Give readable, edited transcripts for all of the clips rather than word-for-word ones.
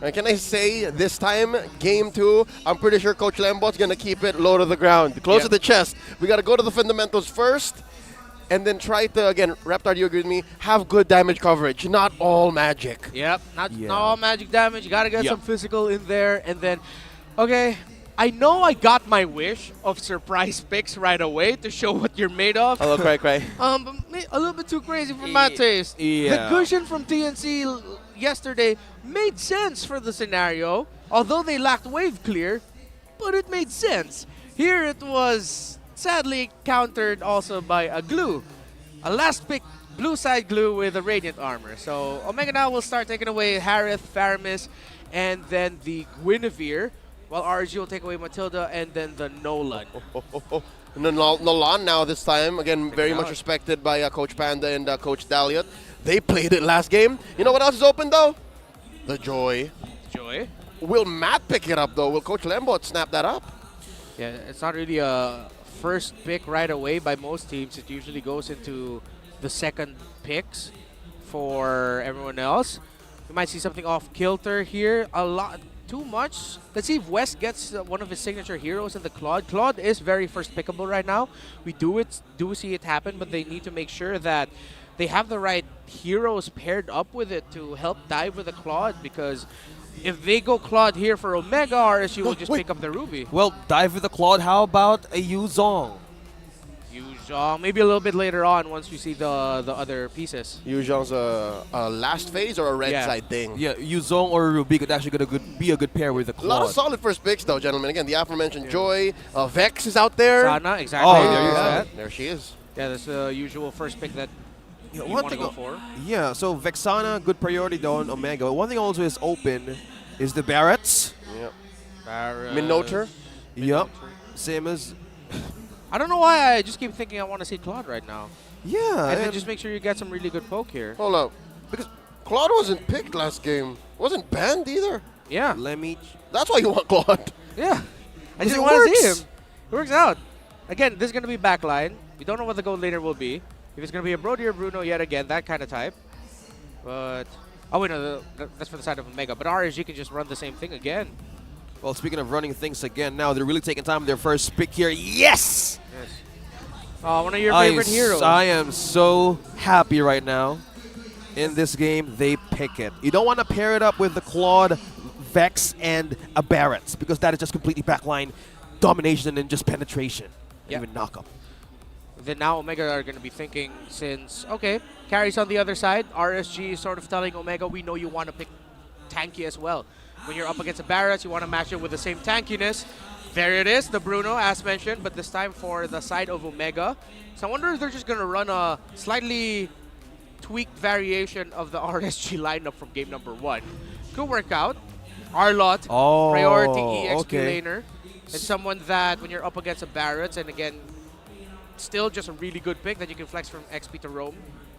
Can I say this time, game 2, I'm pretty sure Coach Lembot's going to keep it low to the ground, close to the chest. We got to go to the fundamentals first, and then try to, again, Reptar, you agree with me, have good damage coverage, not all magic. Yep, not all magic damage. You got to get some physical in there. And then, okay, I know I got my wish of surprise picks right away to show what you're made of. Hello, cray. But a little bit too crazy for my taste. The cushion from TNC yesterday made sense for the scenario, although they lacked wave clear, but it made sense. Here it was sadly countered also by a glue. A last pick blue side glue with a radiant armor. So Omega now will start taking away Harith, Faramis, and then the Guinevere, while RSG will take away Matilda and then the Nolan. Nolan now this time, again, very much respected by Coach Panda and Coach Daliot. They played it last game. You know what else is open, though? The Joy. Will Matt pick it up, though? Will Coach Lembot snap that up? Yeah, it's not really a first pick right away by most teams. It usually goes into the second picks for everyone else. We might see something off kilter here. A lot. Too much. Let's see if West gets one of his signature heroes in the Claude. Claude is very first pickable right now. We do see it happen, but they need to make sure that they have the right heroes paired up with it to help dive with the Claude, because if they go Claude here for Omega, RSU will just pick up the Ruby. Well, dive with the Claude. How about a Yuzong? Maybe a little bit later on once we see the other pieces. Yuzhong's a last phase or a red side thing? Yeah, Yuzong or Ruby could actually be a good pair with the Claude. A lot of solid first picks, though, gentlemen. Again, the aforementioned Joy. Vex is out there. Sana, exactly. Oh, there she is. Yeah, that's the usual first pick that you want to go for. Yeah, so Vexana, good priority though on Omega. One thing also is open is the Barretts. Yep. Barretts. Minotaur. Yep. Same as... I don't know why I just keep thinking I want to see Claude right now. Yeah. And then just make sure you get some really good poke here. Hold up. Because Claude wasn't picked last game. Wasn't banned either. Yeah. That's why you want Claude. Yeah. I just want to see him. It works out. Again, this is going to be backline. We don't know what the gold laner will be. If it's going to be a Brody or Bruno yet again, that kind of type. But... Oh, wait, no. That's for the side of Omega. But RSG can just run the same thing again. Well, speaking of running things again, now they're really taking time with their first pick here. Yes! One of your favorite heroes. I am so happy right now. In this game, they pick it. You don't want to pair it up with the Claude, Vex, and a Barretts, because that is just completely backline domination and just penetration. Even knock-up. Then now Omega are going to be thinking, since, okay, carries on the other side, RSG is sort of telling Omega, we know you want to pick tanky as well. When you're up against a Barretts, you want to match it with the same tankiness. There it is, the Bruno, as mentioned, but this time for the side of Omega. So I wonder if they're just going to run a slightly tweaked variation of the RSG lineup from game number 1. Could work out. Arlott, priority EXP laner, and someone that when you're up against a Barretts, and again, still just a really good pick that you can flex from XP to roam.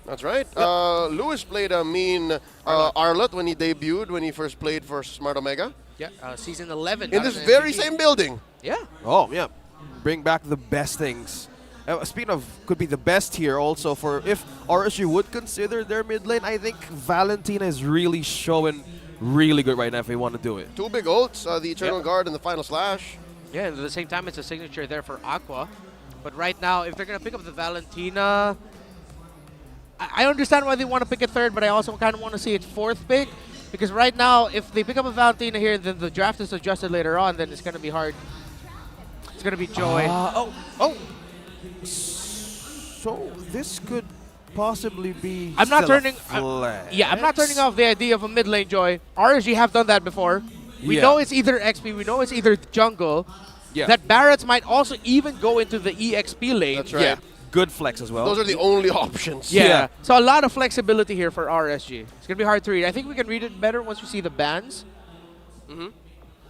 That's right. Yep. Lewis played a mean Arlott when he debuted, when he first played for Smart Omega. Yeah, season 11. In this very same building. Yeah. Oh, yeah. Bring back the best things. Speaking of, could be the best here also for, if RSG would consider their mid lane, I think Valentina is really showing really good right now if they want to do it. 2 big ults, the Eternal Guard and the Final Slash. Yeah, and at the same time, it's a signature there for Aqua. But right now, if they're going to pick up the Valentina, I understand why they want to pick it third, but I also kind of want to see it fourth pick. Because right now, if they pick up a Valentina here, then the draft is adjusted later on, then it's going to be hard. It's going to be Joy. So this could possibly be I'm not turning off the idea of a mid lane Joy. RSG have done that before. We know it's either XP, we know it's either jungle. Yeah. That Barretts might also even go into the EXP lane. That's right. Yeah. Good flex as well. Those are the only options. Yeah. So a lot of flexibility here for RSG. It's going to be hard to read. I think we can read it better once we see the bans.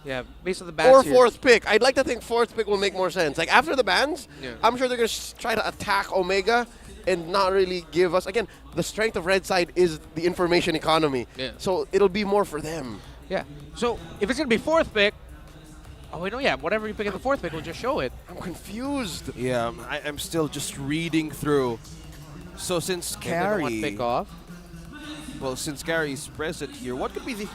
Yeah, based on the bans Or here. fourth pick. I'd like to think fourth pick will make more sense. Like, after the bans, I'm sure they're going to try to attack Omega and not really give us... Again, the strength of Red Side is the information economy. Yeah. So it'll be more for them. Yeah. So if it's going to be fourth pick... Oh, wait, no, yeah. Whatever you pick at the fourth pick, we'll just show it. I'm confused. Yeah, I'm still just reading through. So since Carrie... One pick off. Well, since Carrie's present here, what could be the...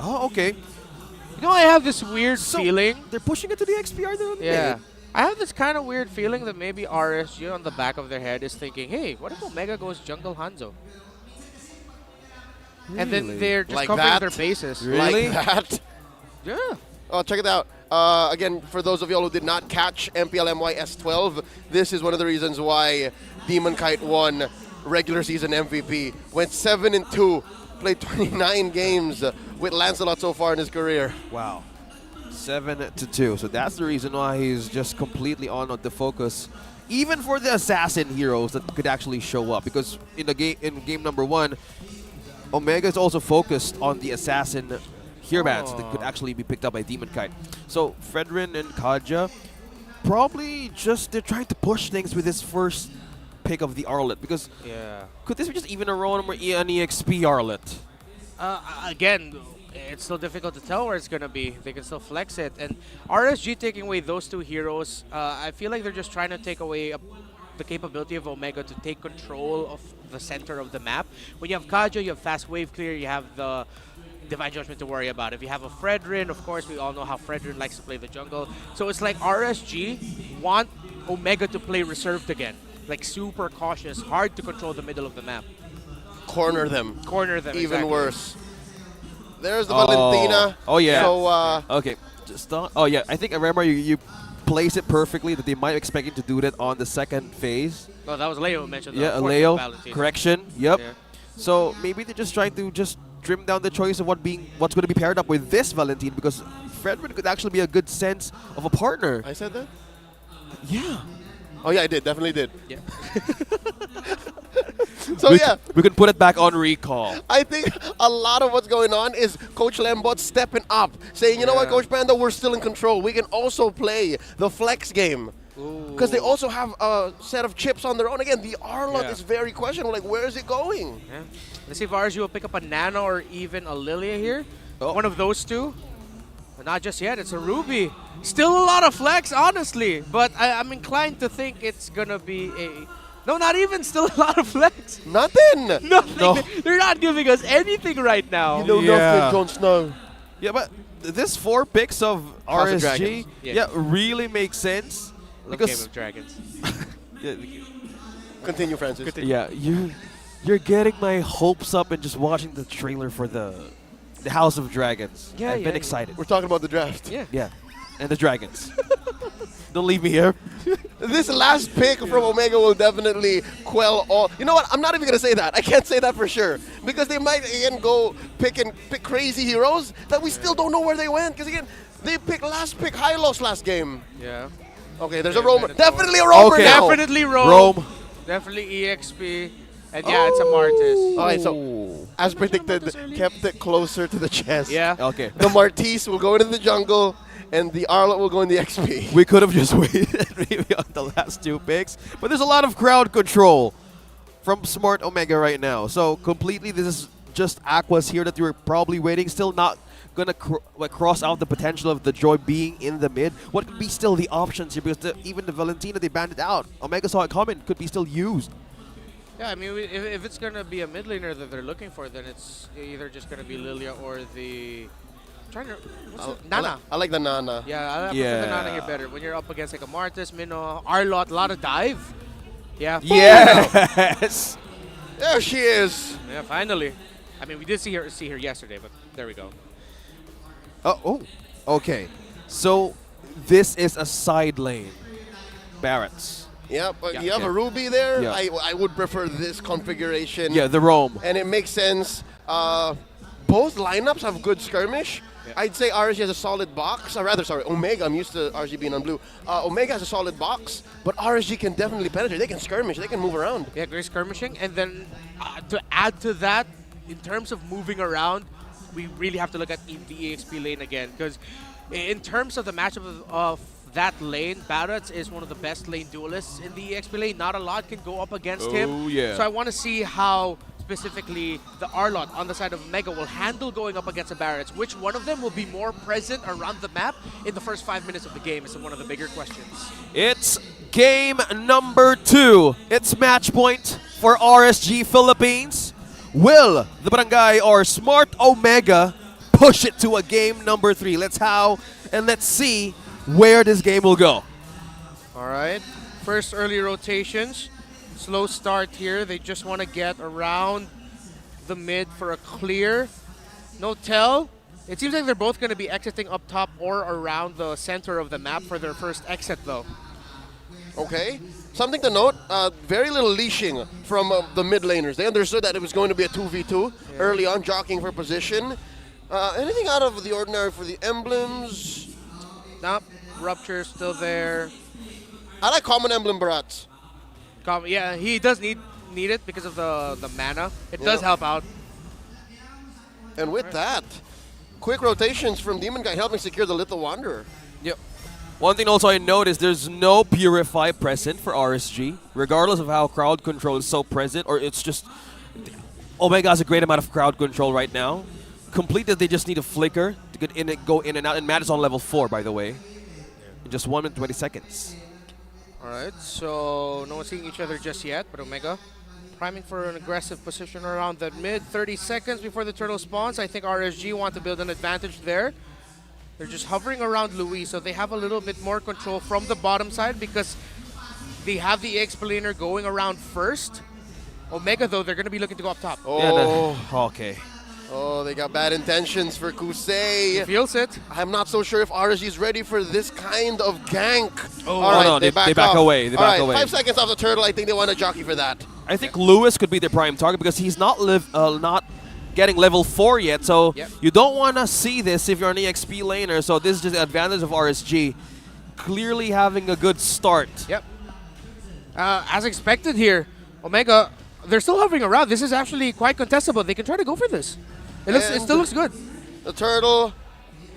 Oh, okay. You know, I have this weird So, feeling. they're pushing it to the XPR there on the Yeah. mid. I have this kind of weird feeling that maybe RSG on the back of their head is thinking, hey, what if Omega goes jungle Hanzo? And then Really? they're just Like covering that? their bases. Really? Like that. Yeah. Oh, check it out. Again, for those of y'all who did not catch MPL MYS12, this is one of the reasons why Demon Kite won regular season MVP. Went 7-2, played 29 games with Lancelot so far in his career. Wow. 7-2. So that's the reason why he's just completely on the focus. Even for the assassin heroes that could actually show up. Because in the game number 1, Omega is also focused on the assassin herobands that could actually be picked up by Demon Kite. So Fredrin and Kaja probably just they're trying to push things with this first pick of the Arlet, because Yeah. could this be just even a Roam or an EXP Arlet? Again, it's still difficult to tell where it's going to be. They can still flex it. And RSG taking away those two heroes, I feel like they're just trying to take away the capability of Omega to take control of the center of the map. When you have Kaja, you have fast wave clear, you have the Divine Judgment to worry about. If you have a Fredrin, of course, we all know how Fredrin likes to play the jungle. So it's like RSG want Omega to play reserved again. Like super cautious, hard to control the middle of the map. Corner them. Corner them, Even exactly. worse. There's the Valentina. Oh, yeah. So, Okay. Just oh yeah, I think I remember you place it perfectly that they might expect him to do that on the second phase. Oh, that was Leo who mentioned that. Yeah, Of course, Leo. Valentina. Correction. Yep. Yeah. So maybe they're just trying to just trim down the choice of what's going to be paired up with this Valentine, because Fredrin could actually be a good sense of a partner. I said that? Yeah. Oh, yeah, I did. Definitely did. Yeah. So, yeah. We can put it back on recall. I think a lot of what's going on is Coach Lembot stepping up, saying, you know what, Yeah. Coach Panda, we're still in control. We can also play the flex game. Because they also have a set of chips on their own. Again, the Arlot Yeah. is very questionable. Like, where is it going? Yeah. Let's see if RSG will pick up a Nano or even a Lilia here. Oh. One of those two. But not just yet. It's a Ruby. Still a lot of flex, honestly. But I'm inclined to think it's going to be a... No, not even. Still a lot of flex. Nothing. Nothing. No. They're not giving us anything right now. You know Yeah. nothing, Jon Snow. Yeah, but this 4 picks of House of RSG, Dragons. Yeah. really makes sense. Love Game Because of Dragons. yeah, Continue, Francis. yeah, you're getting my hopes up and just watching the trailer for the House of Dragons. Yeah, I've been yeah. excited. We're talking about the draft. Yeah. Yeah, and the dragons. Don't leave me here. This last pick from Omega will definitely quell all. You know what? I'm not even going to say that. I can't say that for sure. Because they might, again, go pick crazy heroes that we still don't know where they went. Because, again, they picked Hylos last game. Yeah. Okay, there's Yeah, a roamer. Minotaur. Definitely a roamer Okay. now. Definitely Rome. Rome. Definitely EXP. And yeah, it's a Martis. All right, so as predicted, kept it closer to the chest. Yeah. Okay. The Martis will go into the jungle, and the Arlot will go in the XP. We could have just waited maybe on the last 2 picks, but there's a lot of crowd control from Smart Omega right now. So completely, this is just Aquas here that you were probably waiting. Still not gonna cross out the potential of the Joy being in the mid. What could be still the options here? Because even the Valentina, they banned it out. Omega saw it coming, could be still used. Yeah, I mean, if it's going to be a mid laner that they're looking for, then it's either just going to be Lilia or the... Nana. I like the Nana. Yeah, I prefer the Nana here Yeah. better. When you're up against like a Martis, Minnow, Arlot, a lot of dive. Yeah. Yes. There she is. Yeah, finally. I mean, we did see her yesterday, but there we go. Oh, okay. So this is a side lane. Barrett's. Yeah, but Yeah. you have Yeah. a Ruby there. Yeah. I would prefer this configuration. Yeah, the Rome. And it makes sense. Both lineups have good skirmish. Yeah. I'd say RSG has a solid box. Or rather, sorry, Omega. I'm used to RSG being on blue. Omega has a solid box, but RSG can definitely penetrate. They can skirmish. They can move around. Yeah, great skirmishing. And then to add to that, in terms of moving around, we really have to look at the EXP lane again. Because in terms of the matchup of that lane, Barrett's is one of the best lane duelists in the EXP lane. Not a lot can go up against him. Oh, yeah. So I want to see how specifically the Arlot on the side of Mega will handle going up against the Barrett's. Which one of them will be more present around the map in the first 5 minutes of the game is one of the bigger questions. It's game number 2. It's match point for RSG Philippines. Will the Barangay or Smart Omega push it to a game number 3. Let's see where this game will go. All right. First early rotations. Slow start here. They just want to get around the mid for a clear. No tell. It seems like they're both going to be exiting up top or around the center of the map for their first exit, though. Okay. Something to note, very little leashing from the mid laners. They understood that it was going to be a 2v2 early on, jockeying for position. Anything out of the ordinary for the emblems? Nope. Rupture still there. I like common emblem Barats. Yeah, he does need it because of the mana. It does help out. And with that, quick rotations from Demon Guy helping secure the Little Wanderer. Yep. One thing also I noticed, there's no Purify present for RSG, regardless of how crowd control is so present, or it's just Omega has a great amount of crowd control right now. Completed, they just need a flicker to get in and go in and out, and Matt is on level 4, by the way, in just 1 minute 20 seconds. All right, so no one's seeing each other just yet, but Omega priming for an aggressive position around the mid. 30 seconds before the turtle spawns. I think RSG want to build an advantage there. They're just hovering around Luis, so they have a little bit more control from the bottom side because they have the Explainer going around first. Omega, though, they're going to be looking to go up top. Oh, Okay. oh, they got bad intentions for Kusei. He feels it. I'm not so sure if RSG is ready for this kind of gank. Oh, All right, no, they back away. They back away. 5 seconds off the turtle. I think they want to jockey for that. I think Lewis could be their prime target because he's not getting level 4 yet, so you don't want to see this if you're an EXP laner, so this is just the advantage of RSG. Clearly having a good start. Yep. As expected here, Omega, they're still hovering around. This is actually quite contestable. They can try to go for this. It still looks good. The turtle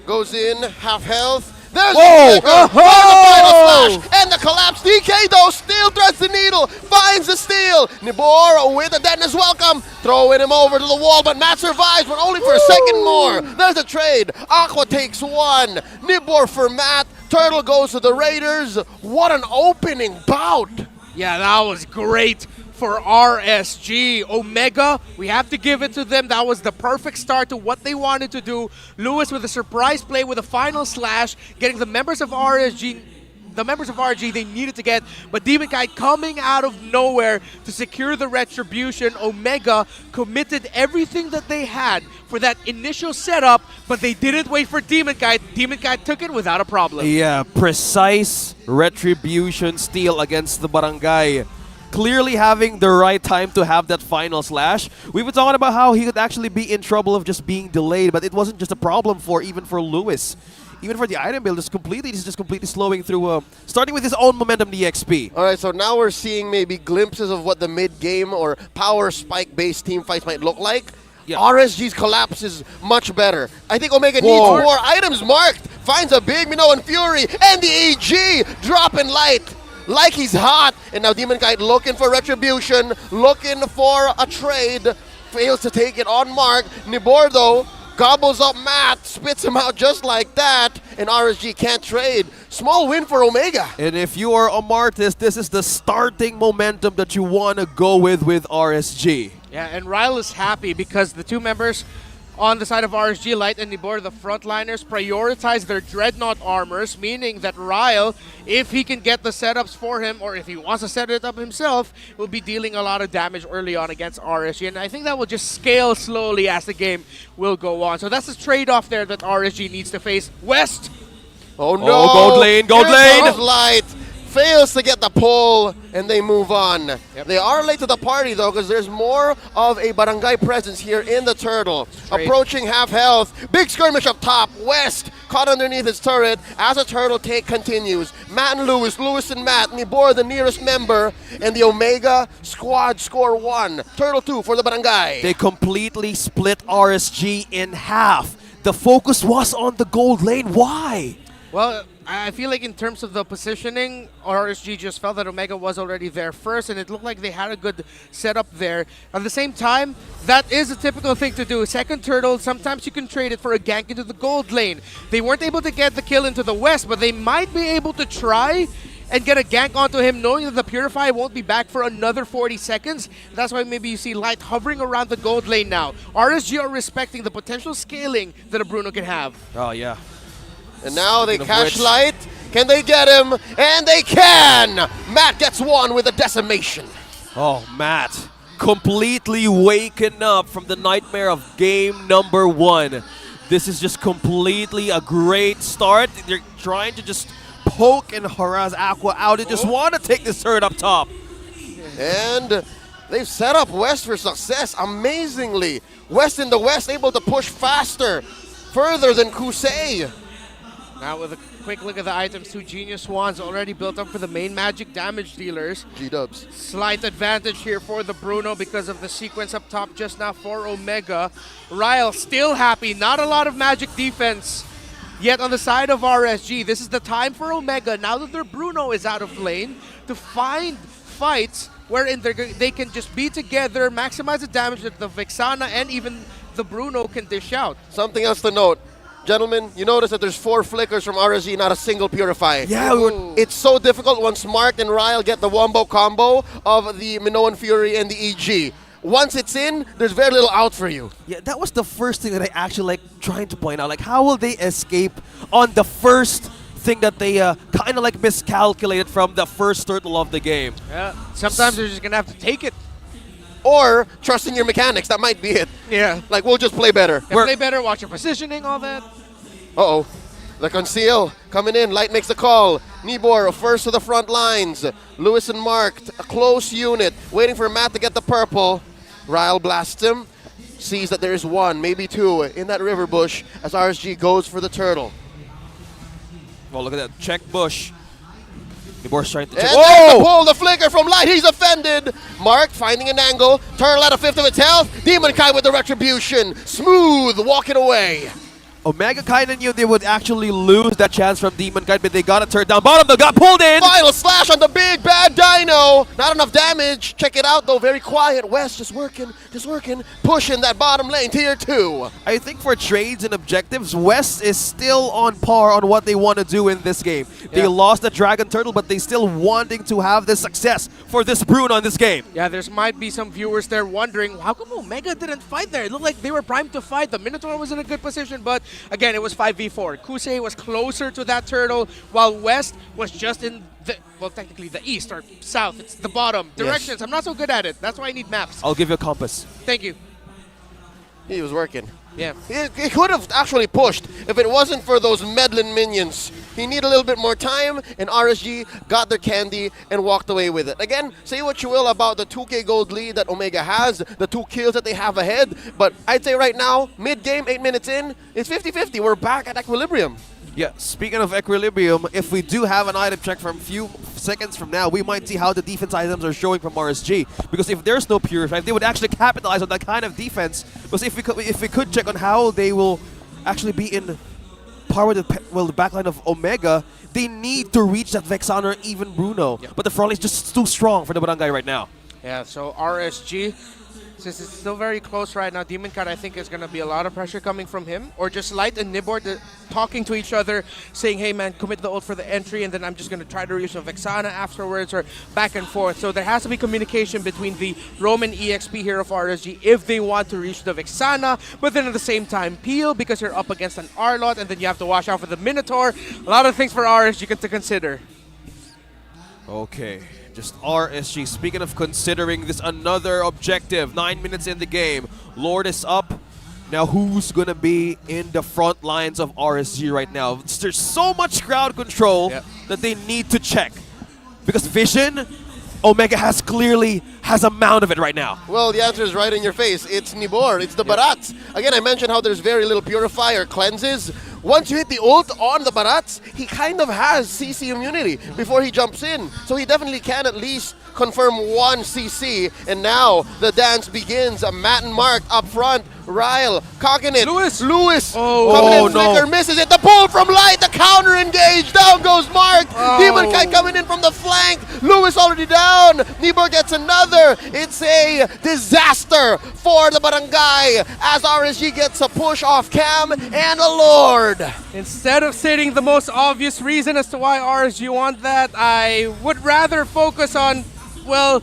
goes in, half health. There's Whoa! the final slash, and the collapse. DK though still threads the needle, finds the steal. Nibor with a deadness welcome, throwing him over to the wall, but Matt survives, but only for a second more. There's a trade. Aqua takes 1. Nibor for Matt. Turtle goes to the Raiders. What an opening bout! Yeah, that was great for RSG. Omega, we have to give it to them. That was the perfect start to what they wanted to do. Lewis with a surprise play with a final slash, getting the members of RSG they needed to get, but Demon Kite coming out of nowhere to secure the retribution. Omega committed everything that they had for that initial setup, but they didn't wait for Demon Kite. Demon Kite took it without a problem. Yeah, precise retribution steal against the Barangay. Clearly having the right time to have that final slash. We were talking about how he could actually be in trouble of just being delayed, but it wasn't just a problem even for Lewis. Even for the item build, he's just completely slowing through, starting with his own momentum DXP. All right, so now we're seeing maybe glimpses of what the mid-game or power spike-based team fights might look like. Yeah. RSG's collapse is much better. I think Omega needs more items marked. Finds a big Minoan Fury, and the AG dropping light like he's hot. And now Demon Kite looking for retribution, looking for a trade. Fails to take it on mark. Nibor, though, gobbles up Matt, spits him out just like that, and RSG can't trade. Small win for Omega. And if you are a Martis, this is the starting momentum that you want to go with RSG. Yeah, and Ryle is happy because the two members on the side of RSG, Light and Nibor, the frontliners, prioritize their Dreadnought armors, meaning that Ryle, if he can get the setups for him, or if he wants to set it up himself, will be dealing a lot of damage early on against RSG. And I think that will just scale slowly as the game will go on. So that's the trade-off there that RSG needs to face. West! Oh no! Gold lane, gold lane! Light fails to get the pull, and they move on. They are late to the party, though, because there's more of a barangay presence here in the turtle. Approaching half health. Big skirmish up top. West caught underneath his turret as the turtle take continues. Matt and Lewis, Lewis and Matt, Nibor the nearest member, and the Omega squad score 1. Turtle 2 for the barangay. They completely split RSG in half. The focus was on the gold lane. Why? Well, I feel like in terms of the positioning, RSG just felt that Omega was already there first, and it looked like they had a good setup there. At the same time, that is a typical thing to do. Second turtle, sometimes you can trade it for a gank into the gold lane. They weren't able to get the kill into the west, but they might be able to try and get a gank onto him, knowing that the Purify won't be back for another 40 seconds. That's why maybe you see Light hovering around the gold lane now. RSG are respecting the potential scaling that a Bruno can have. Oh, yeah. And now they Speaking of catch which- Light. Can they get him? And they can! Matt gets one with a decimation. Oh, Matt, completely waken up from the nightmare of game number 1. This is just completely a great start. They're trying to just poke and harass Aqua out. They just want to take this turret up top. And they've set up West for success amazingly. West in the West able to push faster, further than Kusei. Now with a quick look at the items, 2 Genius Swans already built up for the main magic damage dealers. G-dubs. Slight advantage here for the Bruno because of the sequence up top just now for Omega. Ryle still happy, not a lot of magic defense. Yet on the side of RSG, this is the time for Omega, now that their Bruno is out of lane, to find fights wherein they can just be together, maximize the damage that the Vexana and even the Bruno can dish out. Something else to note. Gentlemen, you notice that there's 4 flickers from RSG, not a single Purify. Yeah, It's so difficult once Mark and Ryle get the wombo combo of the Minoan Fury and the EG. Once it's in, there's very little out for you. Yeah, that was the first thing that I actually trying to point out. Like, how will they escape on the first thing that they kind of miscalculated from the first turtle of the game? Yeah. Sometimes they're just going to have to take it. Or trust in your mechanics, that might be it. Yeah. Like, we'll just play better. Play better, watch your positioning, all that. Uh-oh. The conceal coming in. Light makes the call. Nibor first to the front lines. Lewis and Mark, a close unit, waiting for Matt to get the purple. Ryle blasts him. Sees that there is 1, maybe 2 in that river bush as RSG goes for the turtle. Well, look at that. Check bush. Nibor's trying to check. And there's the pull, the flicker from Light. He's offended. Mark finding an angle. Turtle at a 5th of its health. Demon Kai with the retribution. Smooth walking away. Omega kind of knew they would actually lose that chance from Demon Kite, but they got a turret down bottom. They got pulled in. Final slash on the big bad dino. Not enough damage. Check it out though. Very quiet. West just working. Pushing that bottom lane. Tier 2. I think for trades and objectives, West is still on par on what they want to do in this game. They lost the Dragon Turtle, but they still wanting to have the success for this Bruno in this game. Yeah, there might be some viewers there wondering, how come Omega didn't fight there? It looked like they were primed to fight. The Minotaur was in a good position, but again, it was 5v4. Kusei was closer to that turtle, while West was just in the, well, technically the east or south. It's the bottom. Directions, I'm not so good at it. That's why I need maps. I'll give you a compass. Thank you. He was working. Yeah. He could have actually pushed if it wasn't for those meddling minions. He needed a little bit more time, and RSG got their candy and walked away with it. Again, say what you will about the 2K gold lead that Omega has, the 2 kills that they have ahead, but I'd say right now, mid-game, 8 minutes in, it's 50-50. We're back at equilibrium. Yeah, speaking of equilibrium, if we do have an item check from a few seconds from now, we might see how the defense items are showing from RSG. Because if there's no Purify, they would actually capitalize on that kind of defense. Because if we could check on how they will actually be in par with the backline of Omega, they need to reach that Vexana or even Bruno. Yeah. But the front line is just too strong for the Barangay right now. Yeah, so RSG, since it's still very close right now, Demon Cat, I think, is going to be a lot of pressure coming from him. Or just Light and Nibor talking to each other, saying, hey man, commit the ult for the entry, and then I'm just going to try to reach a Vexana afterwards, or back and forth. So there has to be communication between the Roman EXP here of RSG if they want to reach the Vexana, but then at the same time, peel because you're up against an Arlot, and then you have to watch out for the Minotaur. A lot of things for RSG to consider. Okay, just RSG. Speaking of considering this another objective, 9 minutes in the game. Lord is up. Now who's going to be in the front lines of RSG right now? There's so much crowd control that they need to check. Because Vision, Omega clearly has a mound of it right now. Well, the answer is right in your face. It's Nibor. It's the Barats. Again, I mentioned how there's very little Purifier cleanses. Once you hit the ult on the Barats, he kind of has CC immunity before he jumps in. So he definitely can at least confirm 1 CC. And now the dance begins. Matt and Mark up front. Ryle cocking it. Lewis. Oh. Coming in, no. flicker, misses it. The pull from Light. The counter engage. Down goes Mark. Demon Kite coming in from the flank. Lewis already down. Niebuhr gets another. It's a disaster for the Barangay as RSG gets a push off Cam and a Lord. Instead of stating the most obvious reason as to why RSG want that, I would rather focus on, well,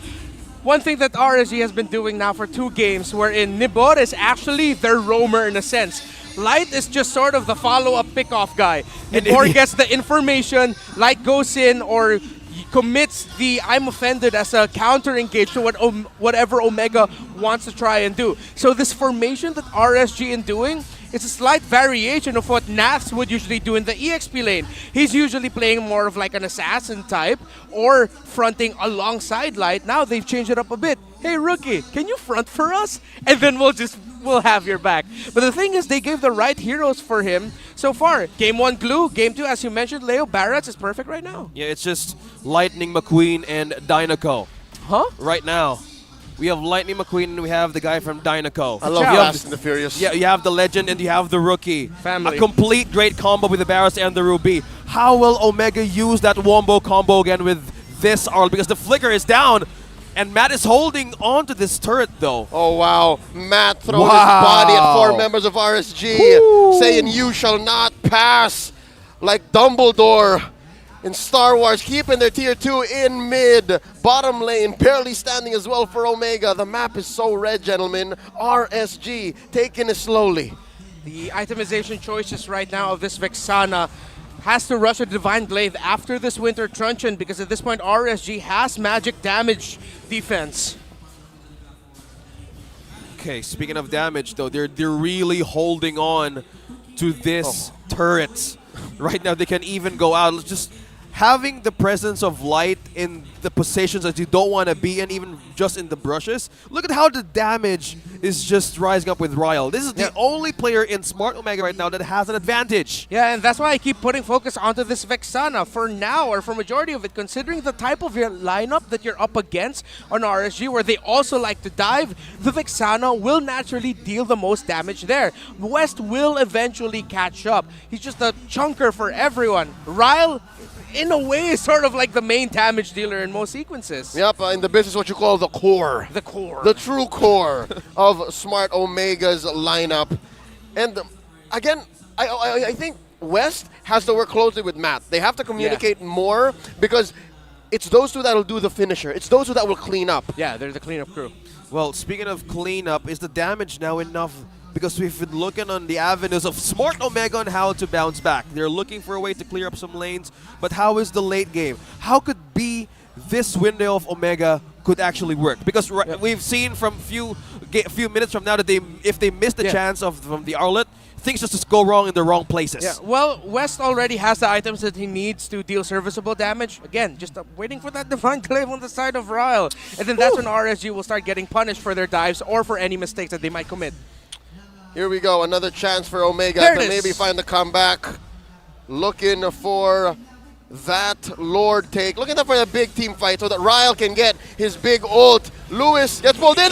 one thing that RSG has been doing now for 2 games, wherein Nibor is actually their roamer in a sense. Light is just sort of the follow-up pick-off guy. Nibor gets the information, Light goes in or commits the I'm offended as a counter engage to whatever Omega wants to try and do. So this formation that RSG is doing, it's a slight variation of what Naths would usually do in the EXP lane. He's usually playing more of like an assassin type or fronting alongside Light. Now they've changed it up a bit. Hey rookie, can you front for us? And then we'll have your back. But the thing is, they gave the right heroes for him so far. Game 1 Glue, Game 2, as you mentioned, Leo, Barretts is perfect right now. Yeah, it's just Lightning McQueen and Dynaco. Huh? Right now. We have Lightning McQueen and we have the guy from Dynaco. I love Fast and the Furious. Yeah, you have the legend and you have the rookie. Family. A complete great combo with the Barris and the Ruby. How will Omega use that wombo combo again with this Arl? Because the flicker is down and Matt is holding on to this turret though. Oh wow, Matt throwing his body at 4 members of RSG, saying you shall not pass, like Dumbledore in Star Wars, keeping their tier 2 in mid. Bottom lane barely standing as well for Omega. The map is so red, gentlemen. RSG taking it slowly. The itemization choices right now of this Vexana has to rush a Divine Glaive after this Winter Truncheon because at this point RSG has magic damage defense. Okay, speaking of damage though, they're really holding on to this turret. Right now they can even go out. Just having the presence of Light in the positions that you don't want to be in, even just in the brushes. Look at how the damage is just rising up with Ryle. This is the only player in Smart Omega right now that has an advantage. Yeah, and that's why I keep putting focus onto this Vexana for now, or for majority of it, considering the type of your lineup that you're up against on RSG, where they also like to dive. The Vexana will naturally deal the most damage there. West will eventually catch up. He's just a chunker for everyone. Ryle, in a way, is sort of like the main damage dealer in most sequences. Yep, in the business, what you call the core. The core. The true core of Smart Omega's lineup. And again, I think West has to work closely with Matt. They have to communicate more because it's those two that will do the finisher. It's those two that will clean up. Yeah, they're the cleanup crew. Well, speaking of cleanup, is the damage now enough? Because we've been looking on the avenues of Smart Omega on how to bounce back. They're looking for a way to clear up some lanes, but how is the late game? How could be this window of Omega could actually work? Because we've seen from few minutes from now that if they miss the chance from the Arlet, things just go wrong in the wrong places. Yeah, well, West already has the items that he needs to deal serviceable damage. Again, just waiting for that Divine Glaive on the side of Ryle. And then that's when RSG will start getting punished for their dives or for any mistakes that they might commit. Here we go, another chance for Omega to maybe find the comeback. Looking for that Lord take. Looking for a big team fight so that Ryle can get his big ult. Lewis gets pulled in.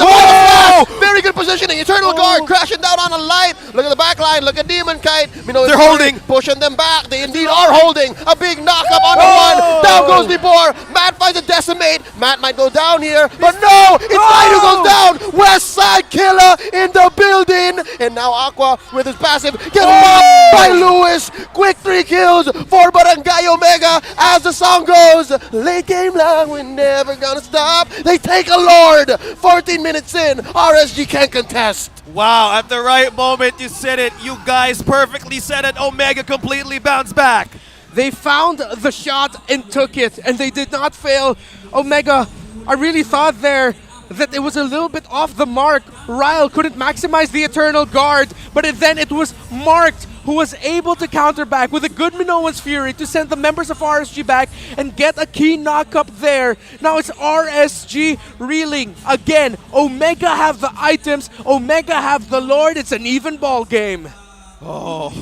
Very good positioning. Eternal Guard crashing down on a Light. Look at the back line. Look at Demon Kite. They're holding. Pushing them back. They indeed are holding. A big knock-up on the one. Down goes Nibor. Matt finds a Decimate. Matt might go down here. But no! It's Light who goes down. West Side Killer in the building. And now Aqua with his passive gets popped by Lewis. Quick 3 kills for Barangay Omega. As the song goes, late game long, we're never gonna stop. They take a Lord. 14 minutes in, RSG can't contest. Wow, at the right moment you said it. You guys perfectly said it. Omega completely bounced back. They found the shot and took it, and they did not fail. Omega, I really thought there that it was a little bit off the mark. Ryle couldn't maximize the Eternal Guard, but then it was marked, who was able to counter back with a good Minoan's Fury to send the members of RSG back and get a key knock-up there. Now it's RSG reeling. Again, Omega have the items, Omega have the Lord. It's an even ball game. Oh,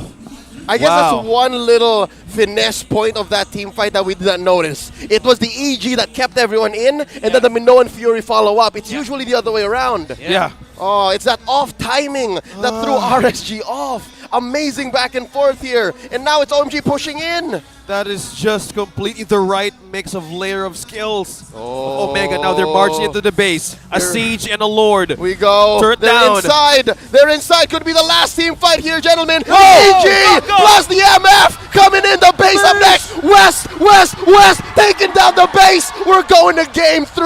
I guess Wow. that's one little finesse point of that team fight that we did not notice. It was the EG that kept everyone in, and then the Minoan and Fury follow up. It's usually the other way around. Yeah. Oh, it's that off timing that threw RSG off. Amazing back and forth here. And now it's OMG pushing in. That is just completely the right mix of layer of skills. Oh. Omega, now they're marching into the base. A siege and a lord. We go. Turret They're down. inside. They're inside. Could be the last team fight here, gentlemen. Oh, EG go, go. plus the MF coming in. The base up next. West, West, West taking down the base. We're going to game 3.